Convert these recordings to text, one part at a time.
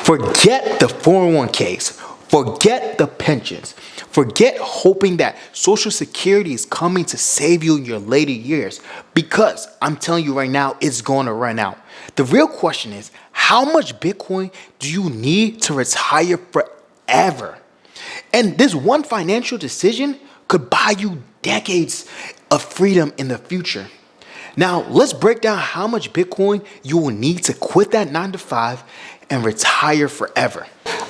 Forget the 401ks. Forget the pensions. Forget hoping that Social Security is coming to save you in your later years, because I'm telling you right now, it's going to run out. The real question is, how much Bitcoin do you need to retire forever? And this one financial decision could buy you decades of freedom in the future. Now, let's break down how much Bitcoin you will need to quit that 9 to 5 and retire forever.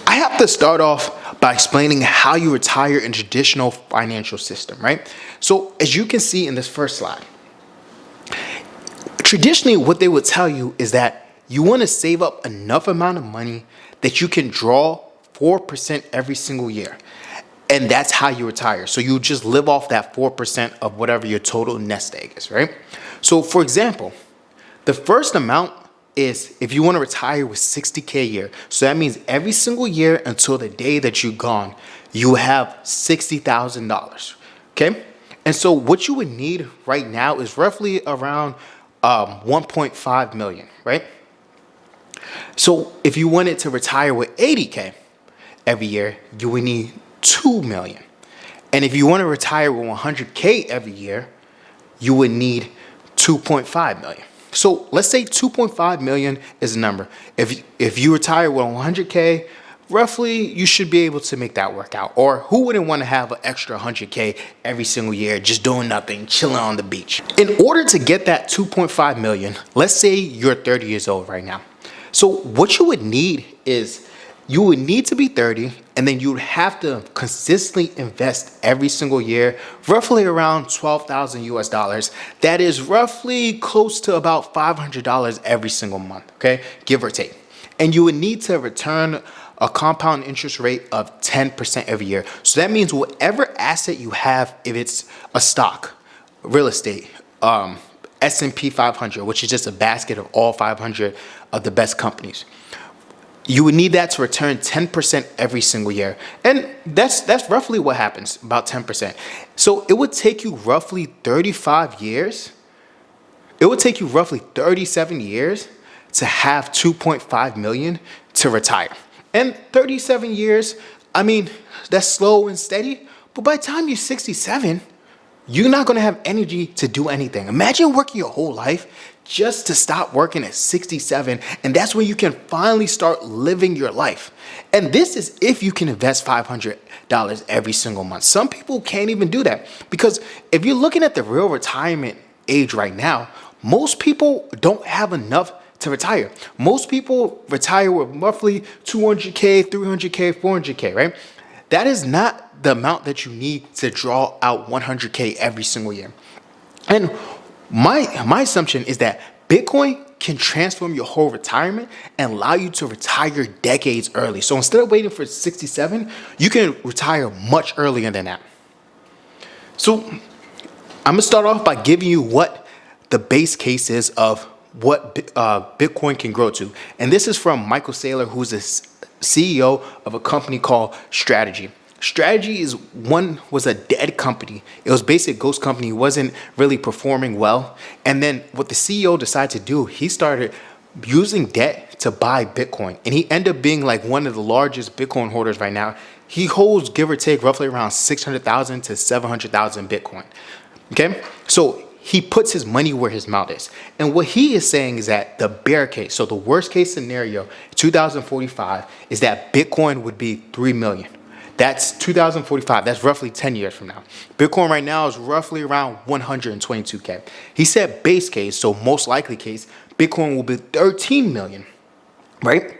I have to start off by explaining how you retire in traditional financial system, right? So as you can see in this first slide, traditionally what they would tell you is that you want to save up enough amount of money that you can draw 4% every single year. And that's how you retire. So you just live off that 4% of whatever your total nest egg is, right? So for example, the first amount is if you want to retire with 60K a year. So that means every single year until the day that you're gone, you have $60,000, okay? And so what you would need right now is roughly around 1.5 million, right? So if you wanted to retire with 80K every year, you would need 2 million. And if you want to retire with 100K every year, you would need 2.5 million. So let's say 2.5 million is the number. If you retire with 100K, roughly you should be able to make that work out. Or who wouldn't want to have an extra 100K every single year just doing nothing, chilling on the beach? In order to get that 2.5 million, let's say you're 30 years old right now. So what you would need is you would need to be 30, and then you would have to consistently invest every single year, roughly around 12,000 US dollars. That is roughly close to about $500 every single month, okay? Give or take. And you would need to return a compound interest rate of 10% every year. So that means whatever asset you have, if it's a stock, real estate, S&P 500, which is just a basket of all 500 of the best companies, you would need that to return 10% every single year. And that's roughly what happens, about 10%. So it would take you roughly 35 years. It would take you roughly 37 years to have 2.5 million to retire. And 37 years, I mean, that's slow and steady. But by the time you're 67, you're not going to have energy to do anything. Imagine working your whole life just to stop working at 67, and that's when you can finally start living your life. And this is if you can invest $500 every single month. Some people can't even do that, because if you're looking at the real retirement age right now, most people don't have enough to retire. Most people retire with roughly 200K, 300K, 400K, right? That is not the amount that you need to draw out 100K every single year. And my assumption is that Bitcoin can transform your whole retirement and allow you to retire decades early. So instead of waiting for 67, you can retire much earlier than that. So I'm going to start off by giving you what the base case is of what Bitcoin can grow to. And this is from Michael Saylor, who's the CEO of a company called Strategy. Strategy was a dead company. It was basically a ghost company. It wasn't really performing well. And then what the CEO decided to do, he started using debt to buy Bitcoin. And he ended up being like one of the largest Bitcoin holders right now. He holds, give or take, roughly around 600,000 to 700,000 Bitcoin. Okay? So he puts his money where his mouth is. And what he is saying is that the bear case, so the worst case scenario, 2045, is that Bitcoin would be 3 million. That's 2045. That's roughly 10 years from now. Bitcoin right now is roughly around 122K. He said base case, so most likely case, Bitcoin will be 13 million, right?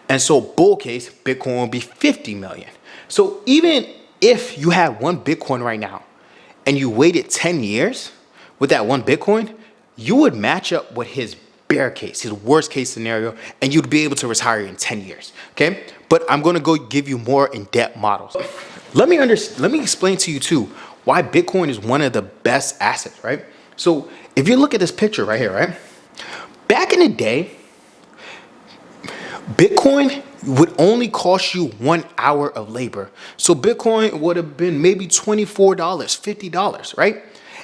And so bull case, Bitcoin will be 50 million. So even if you had one Bitcoin right now and you waited 10 years with that one Bitcoin, you would match up with his bear case, his worst case scenario, and you'd be able to retire in 10 years, okay? But I'm going to go give you more in-depth models. Let me explain to you too why Bitcoin is one of the best assets, right? So if you look at this picture right here, right? Back in the day, Bitcoin would only cost you 1 hour of labor. So Bitcoin would have been maybe $24, $50, right?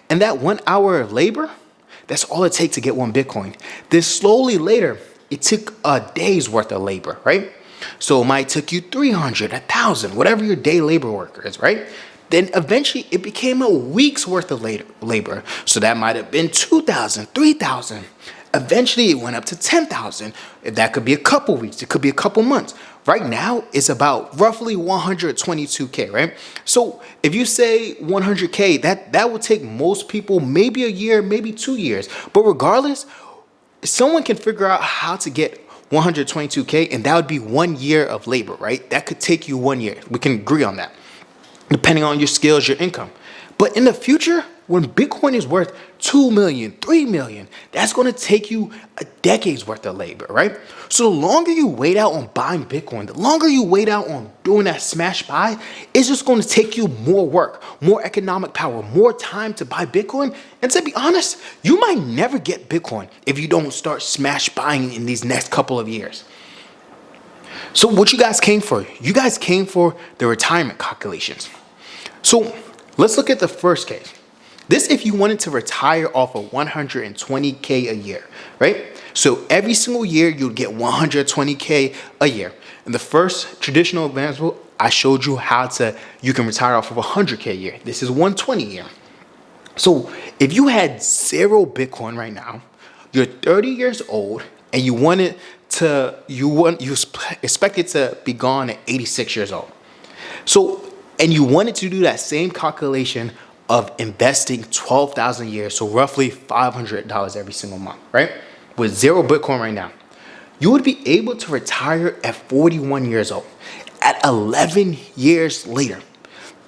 And that 1 hour of labor, that's all it takes to get one Bitcoin. Then slowly later, it took a day's worth of labor, right? So it might take you 300, 1,000, whatever your day labor worker is, right? Then eventually it became a week's worth of labor. So that might have been 2,000, 3,000. Eventually it went up to 10,000. That could be a couple weeks. It could be a couple months. Right now it's about roughly 122K, right? So if you say 100K, that would take most people maybe a year, maybe 2 years. But regardless, someone can figure out how to get 122K, and that would be 1 year of labor, right? That could take you 1 year. We can agree on that, depending on your skills, your income. But in the future, when Bitcoin is worth 2 million, 3 million, that's going to take you a decade's worth of labor, right? So the longer you wait out on buying Bitcoin, the longer you wait out on doing that smash buy, it's just going to take you more work, more economic power, more time to buy Bitcoin. And to be honest, you might never get Bitcoin if you don't start smash buying in these next couple of years. So what you guys came for? You guys came for the retirement calculations. So let's look at the first case. This if you wanted to retire off of 120K a year, right? So every single year you'd get 120K a year. In the first traditional example, I showed you how you can retire off of 100K a year. This is 120 a year. So if you had 0 Bitcoin right now, you're 30 years old, and you expect it to be gone at 86 years old. So, and you wanted to do that same calculation of investing 12,000 a year, so roughly $500 every single month, right? With 0 Bitcoin right now, you would be able to retire at 41 years old. At 11 years later,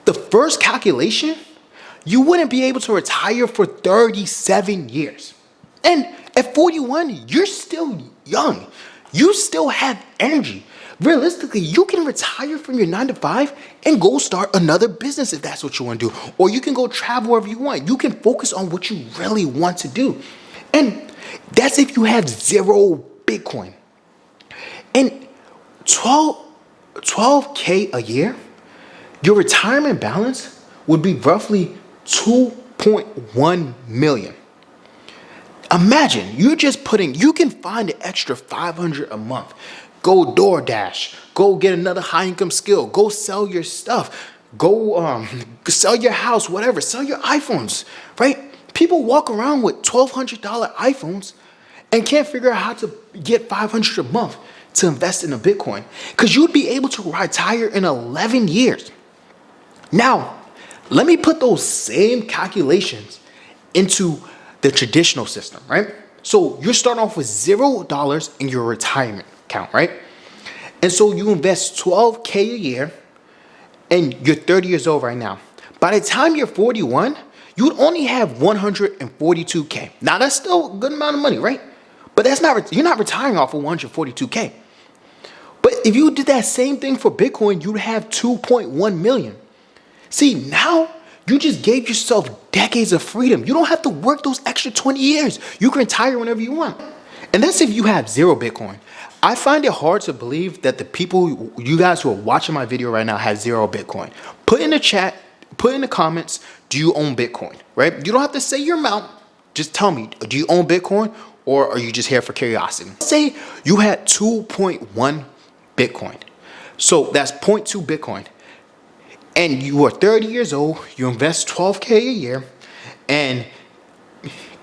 the first calculation, you wouldn't be able to retire for 37 years. And at 41, you're still young. You still have energy. Realistically, you can retire from your 9 to 5 and go start another business if that's what you want to do. Or you can go travel wherever you want. You can focus on what you really want to do. And that's if you have 0 Bitcoin. And 12K a year, your retirement balance would be roughly 2.1 million. Imagine you can find an extra 500 a month. Go DoorDash, go get another high income skill, go sell your stuff, go sell your house, whatever, sell your iPhones, right? People walk around with $1,200 iPhones and can't figure out how to get 500 a month to invest in a Bitcoin, because you'd be able to retire in 11 years. Now, let me put those same calculations into the traditional system, right? So you're starting off with $0 in your retirement account, right? And so you invest 12K a year, and you're 30 years old right now. By the time you're 41, you would only have 142K. Now that's still a good amount of money, right? But you're not retiring off of 142K. But if you did that same thing for Bitcoin, you'd have 2.1 million. See, now you just gave yourself decades of freedom. You don't have to work those extra 20 years. You can retire whenever you want. And that's if you have 0 Bitcoin. I find it hard to believe that you guys who are watching my video right now have 0 Bitcoin. Put in the chat, put in the comments, do you own Bitcoin, right? You don't have to say your amount. Just tell me, do you own Bitcoin, or are you just here for curiosity? Say you had 2.1 Bitcoin. So that's 0.2 Bitcoin. And you are 30 years old, you invest 12K a year, and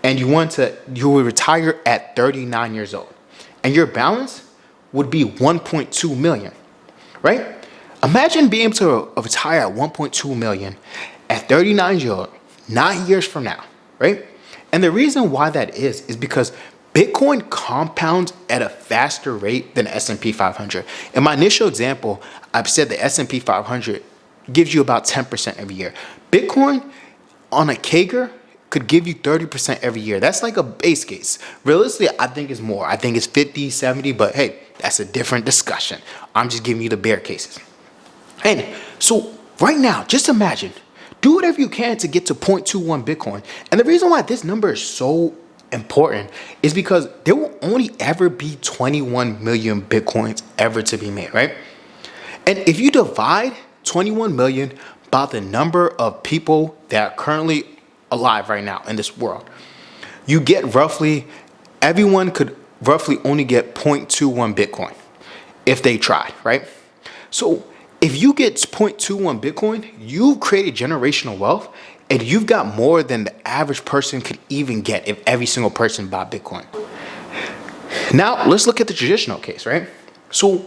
you will retire at 39 years old. And your balance would be 1.2 million, right? Imagine being able to retire at 1.2 million at 39 years old, 9 years from now, right? And the reason why that is because Bitcoin compounds at a faster rate than the S&P 500. In my initial example, I've said the S&P 500 gives you about 10% every year. Bitcoin on a CAGR could give you 30% every year. That's like a base case. Realistically, I think it's more. I think it's 50, 70, but hey, that's a different discussion. I'm just giving you the bear cases. And so right now, just imagine, do whatever you can to get to 0.21 Bitcoin. And the reason why this number is so important is because there will only ever be 21 million Bitcoins ever to be made, right? And if you divide 21 million by the number of people that are currently alive right now in this world, you get everyone could roughly only get 0.21 Bitcoin. if they tried, right? So if you get 0.21 Bitcoin, you've created generational wealth, and you've got more than the average person could even get if every single person bought Bitcoin. Now let's look at the traditional case, right? So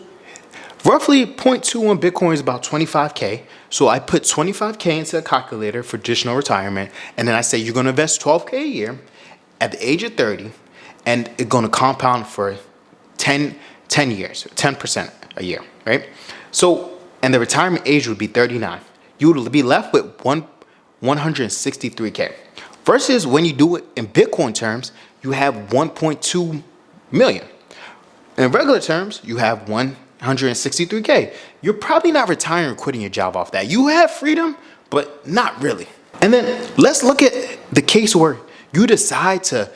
roughly 0.21 Bitcoin is about 25K. So I put 25K into a calculator for traditional retirement, and then I say you're going to invest 12K a year at the age of 30, and it's going to compound for 10 years, 10% a year, right? So, and the retirement age would be 39. You would be left with 163K. Versus when you do it in Bitcoin terms, you have 1.2 million. In regular terms, you have 163K. You're probably not retiring or quitting your job off that. You have freedom, but not really. And then let's look at the case where you decide to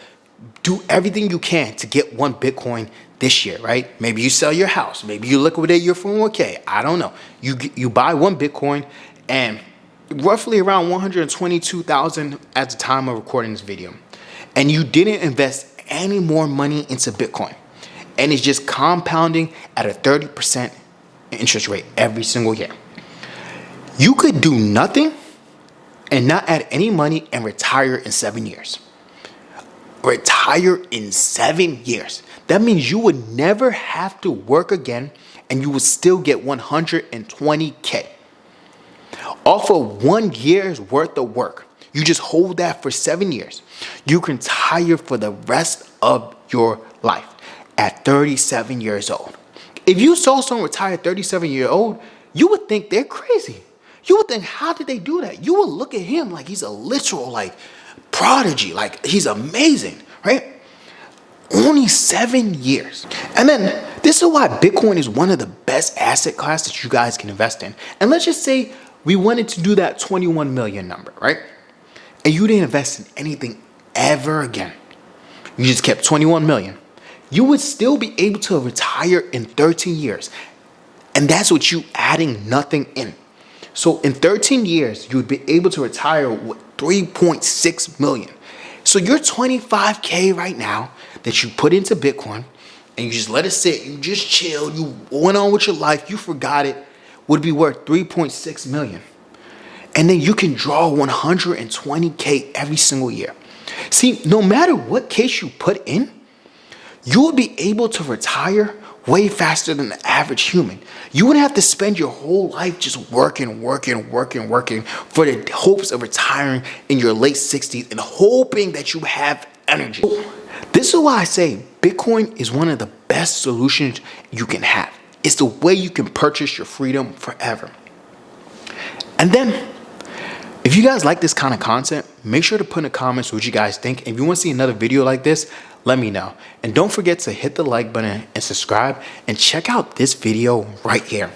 do everything you can to get 1 Bitcoin this year, right? Maybe you sell your house. Maybe you liquidate your 401k. I don't know. You buy 1 Bitcoin, and roughly around 122,000 at the time of recording this video. And you didn't invest any more money into Bitcoin. And it's just compounding at a 30% interest rate every single year. You could do nothing and not add any money and retire in 7 years. Retire in 7 years. That means you would never have to work again, and you would still get 120K. Off of 1 year's worth of work. You just hold that for 7 years. You can retire for the rest of your life at 37 years old. If you saw someone retire at 37 years old, you would think they're crazy. You would think, how did they do that? You would look at him like he's a literal prodigy, like he's amazing, right? Only 7 years. And then this is why Bitcoin is one of the best asset classes that you guys can invest in. And let's just say we wanted to do that 21 million number, right? And you didn't invest in anything ever again. You just kept 21 million. You would still be able to retire in 13 years. And that's what you adding nothing in. So in 13 years, you would be able to retire with 3.6 million. So your 25K right now that you put into Bitcoin and you just let it sit, you just chilled, you went on with your life, you forgot it, would be worth 3.6 million. And then you can draw 120K every single year. See, no matter what case you put in, you will be able to retire way faster than the average human. You wouldn't have to spend your whole life just working for the hopes of retiring in your late 60s and hoping that you have energy. This is why I say Bitcoin is one of the best solutions you can have. It's the way you can purchase your freedom forever. And then, if you guys like this kind of content, make sure to put in the comments what you guys think. If you want to see another video like this, let me know. And don't forget to hit the like button and subscribe, and check out this video right here.